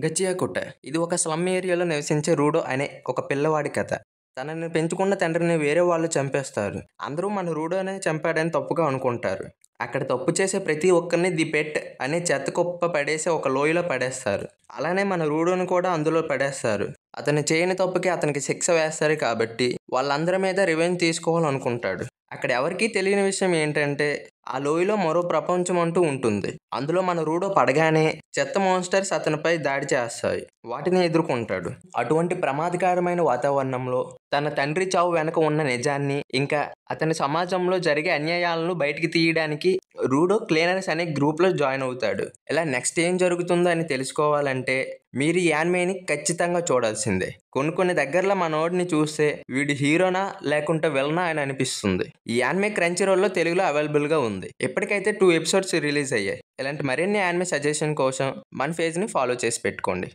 గచ్చియాకుట్ట. ఇది ఒక స్లమ్ ఏరియాలో నివసించే రూడో అనే ఒక పిల్లవాడి కథ. తనని పెంచుకున్న తండ్రిని వేరే వాళ్ళు చంపేస్తారు. అందరూ మన రూడోనే చంపాడని తప్పుగా అనుకుంటారు. అక్కడ తప్పు చేసే ప్రతి ఒక్కరిని ది పెట్ అనే చెత్త కుప్ప పడేసి ఒక లోయలో పడేస్తారు. అలానే మన రూడోని కూడా అందులో పడేస్తారు. అతను చేయని తప్పుకి అతనికి శిక్ష వేస్తారు కాబట్టి వాళ్ళందరి మీద రివెంజ్ తీసుకోవాలనుకుంటాడు. అక్కడ ఎవరికీ తెలియని విషయం ఏంటంటే ఆ లోయలో మరో ప్రపంచం అంటూ ఉంటుంది. అందులో మన రూడో పడగానే చెత్త మాన్స్టర్స్ అతనిపై దాడి చేస్తాయి. వాటిని ఎదుర్కొంటాడు. అటువంటి ప్రమాదకరమైన వాతావరణంలో తన తండ్రి చావు వెనక ఉన్న నిజాన్ని, ఇంకా అతని సమాజంలో జరిగే అన్యాయాలను బయటికి తీయడానికి రూడో క్లీనర్స్ అనే గ్రూప్లో జాయిన్ అవుతాడు. ఇలా నెక్స్ట్ ఏం జరుగుతుందో అని తెలుసుకోవాలంటే మీరు ఈ యానిమేని ఖచ్చితంగా చూడాల్సిందే. కొన్ని దగ్గరలో మనోడిని చూస్తే వీడు హీరోనా లేకుంటే విలనా అని అనిపిస్తుంది. ఈ యానిమే క్రంచీ రోల్లో తెలుగులో అవైలబుల్గా ఉంది. ఇప్పటికైతే 2 ఎపిసోడ్స్ రిలీజ్ అయ్యాయి. ఇలాంటి మరిన్ని యానిమే సజెషన్ కోసం మన పేజ్ని ఫాలో చేసి పెట్టుకోండి.